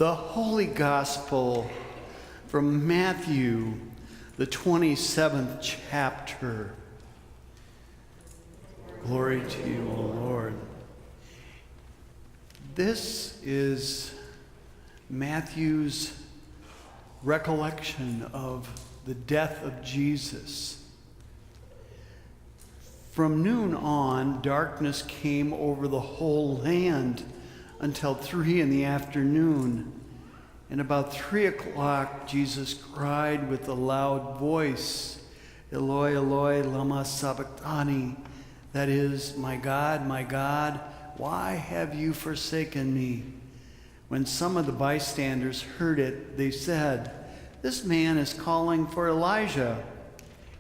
The Holy Gospel from Matthew, the 27th chapter. Glory to you, O Lord. This is Matthew's recollection of the death of Jesus. From noon on, darkness came over the whole land until 3 p.m. And about 3 o'clock, Jesus cried with a loud voice, Eloi, Eloi, lama sabachthani. That is, my God, why have you forsaken me? When some of the bystanders heard it, they said, this man is calling for Elijah.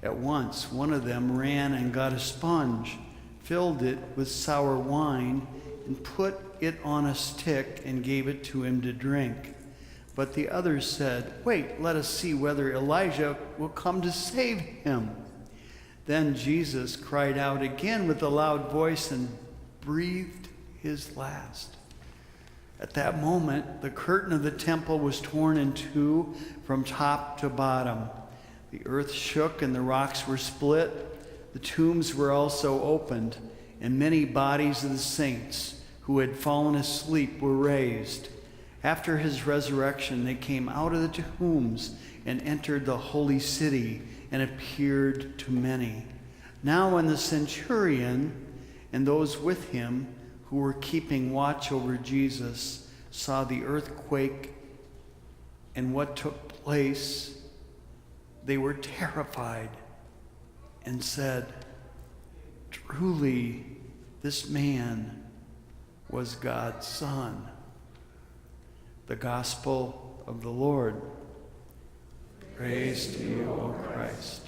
At once, one of them ran and got a sponge, filled it with sour wine, and put it on a stick and gave it to him to drink. But the others said, wait, let us see whether Elijah will come to save him. Then Jesus cried out again with a loud voice and breathed his last. At that moment, the curtain of the temple was torn in two from top to bottom. The earth shook and the rocks were split. The tombs were also opened, and many bodies of the saints who had fallen asleep were raised. After his resurrection, they came out of the tombs and entered the holy city and appeared to many. Now when the centurion and those with him who were keeping watch over Jesus saw the earthquake and what took place, they were terrified and said, truly, this man was God's Son. The Gospel of the Lord. Praise to you, O Christ.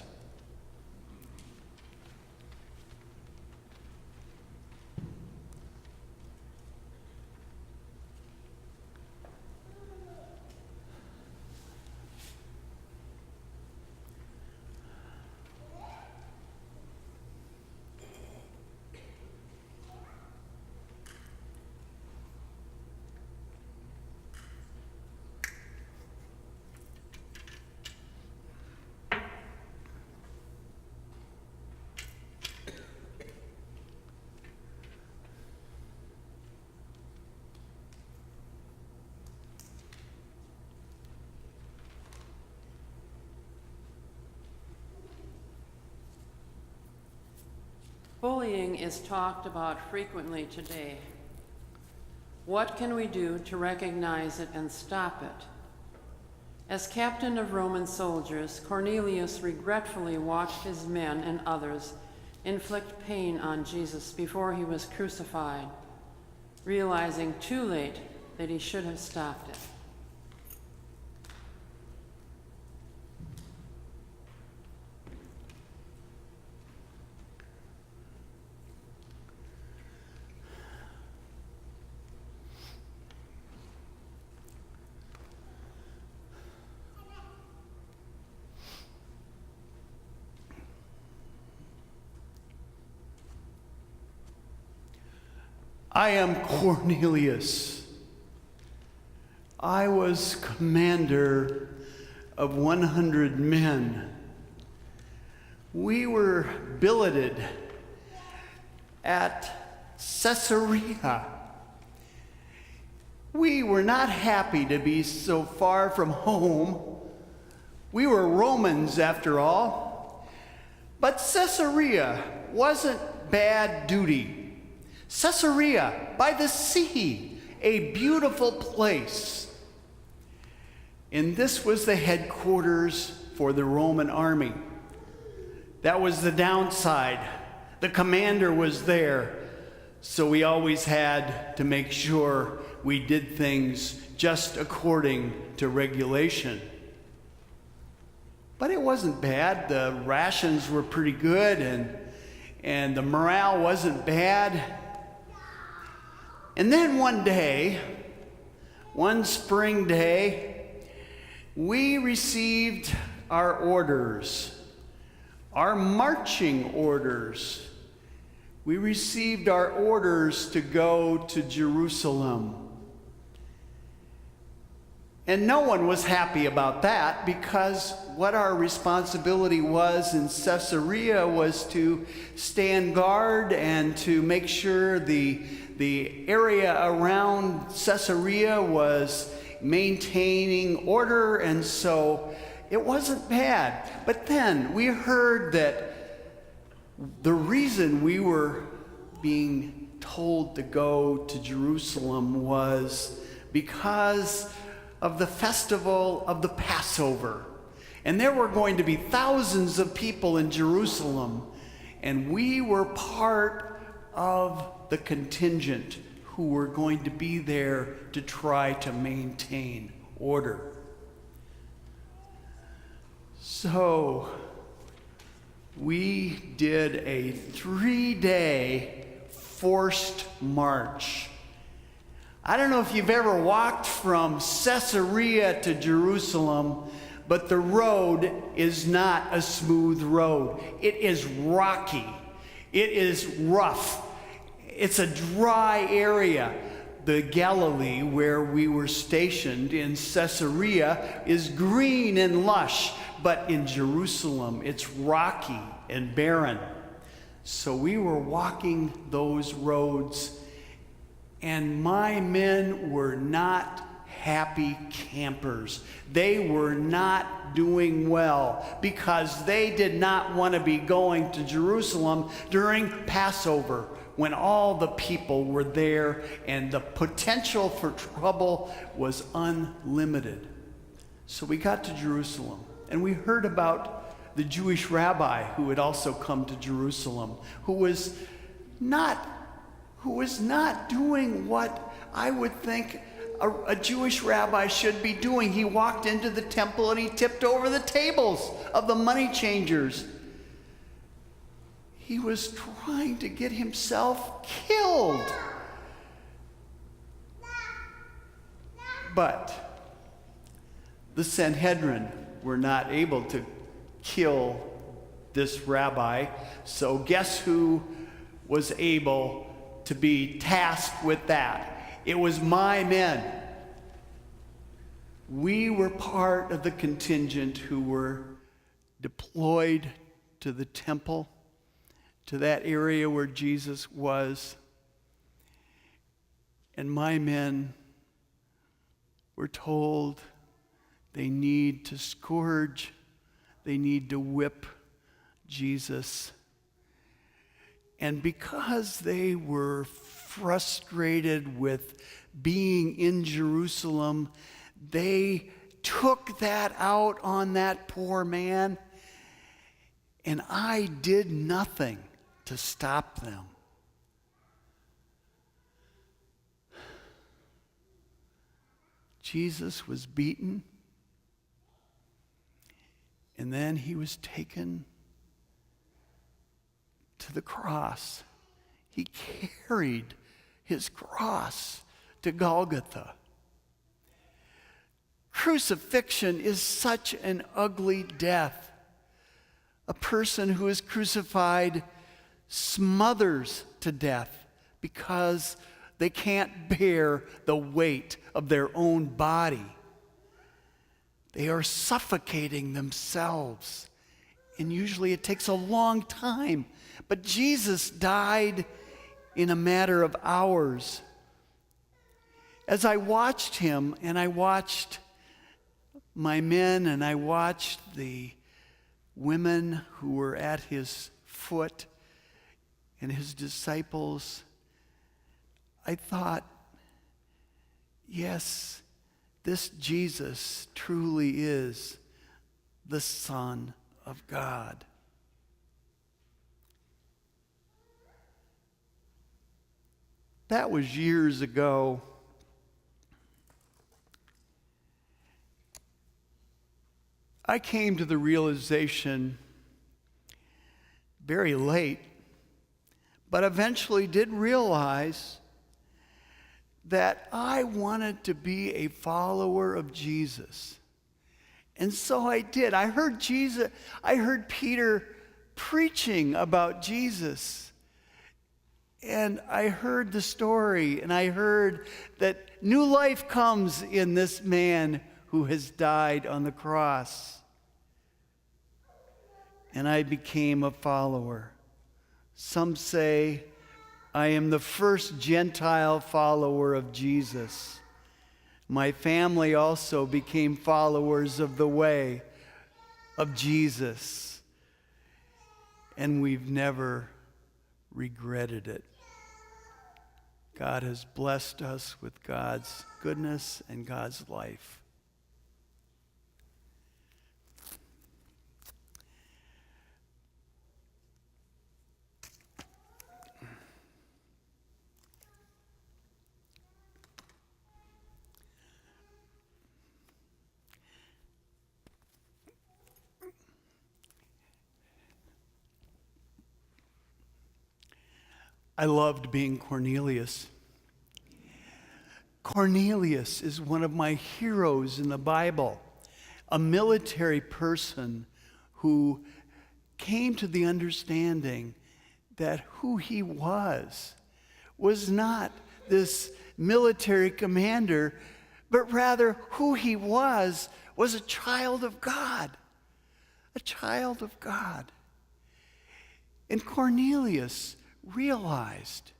Bullying is talked about frequently today. What can we do to recognize it and stop it? As captain of Roman soldiers, Cornelius regretfully watched his men and others inflict pain on Jesus before he was crucified, realizing too late that he should have stopped it. I am Cornelius. I was commander of 100 men. We were billeted at Caesarea. We were not happy to be so far from home. We were Romans after all. But Caesarea wasn't bad duty. Caesarea by the sea, a beautiful place. And this was the headquarters for the Roman army. That was the downside. The commander was there, so we always had to make sure we did things just according to regulation. But it wasn't bad. The rations were pretty good, and the morale wasn't bad. And then one spring day, we received our orders, our marching orders. We received our orders to go to Jerusalem. And no one was happy about that, because what our responsibility was in Caesarea was to stand guard and to make sure the area around Caesarea was maintaining order, and so it wasn't bad. But then we heard that the reason we were being told to go to Jerusalem was because of the festival of the Passover. And there were going to be thousands of people in Jerusalem, and we were part of the contingent who were going to be there to try to maintain order. So we did a 3-day forced march. I don't know if you've ever walked from Caesarea to Jerusalem, but the road is not a smooth road. It is rocky. It is rough. It's a dry area. The Galilee, where we were stationed in Caesarea, is green and lush, but in Jerusalem, it's rocky and barren. So we were walking those roads, and my men were not happy campers. They were not doing well because they did not want to be going to Jerusalem during Passover when all the people were there and the potential for trouble was unlimited. So we got to Jerusalem, and we heard about the Jewish rabbi who had also come to Jerusalem, who was not doing what I would think a Jewish rabbi should be doing. He walked into the temple and he tipped over the tables of the money changers. He was trying to get himself killed. But the Sanhedrin were not able to kill this rabbi, so guess who was able to be tasked with that? It was my men. We were part of the contingent who were deployed to the temple, to that area where Jesus was. And my men were told they need to scourge, they need to whip Jesus. And because they were frustrated with being in Jerusalem, they took that out on that poor man, and I did nothing to stop them. Jesus was beaten, and then he was taken to the cross. He carried his cross to Golgotha. Crucifixion is such an ugly death. A person who is crucified smothers to death because they can't bear the weight of their own body. They are suffocating themselves. And usually it takes a long time. But Jesus died in a matter of hours. As I watched him, and I watched my men, and I watched the women who were at his foot and his disciples, I thought, yes, this Jesus truly is the Son of God. That was years ago. I came to the realization very late, but eventually did realize that I wanted to be a follower of Jesus. And so I did. I heard Peter preaching about Jesus. And I heard the story, and I heard that new life comes in this man who has died on the cross. And I became a follower. Some say I am the first Gentile follower of Jesus. My family also became followers of the way of Jesus. And we've never regretted it. God has blessed us with God's goodness and God's life. I loved being Cornelius. Cornelius is one of my heroes in the Bible, a military person who came to the understanding that who he was not this military commander, but rather who he was a child of God, a child of God. And Cornelius realized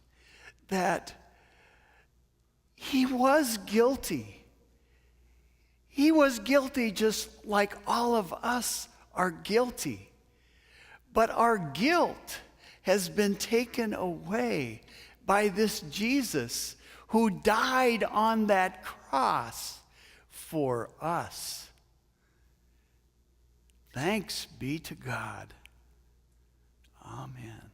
that he was guilty. He was guilty just like all of us are guilty. But our guilt has been taken away by this Jesus who died on that cross for us. Thanks be to God. Amen.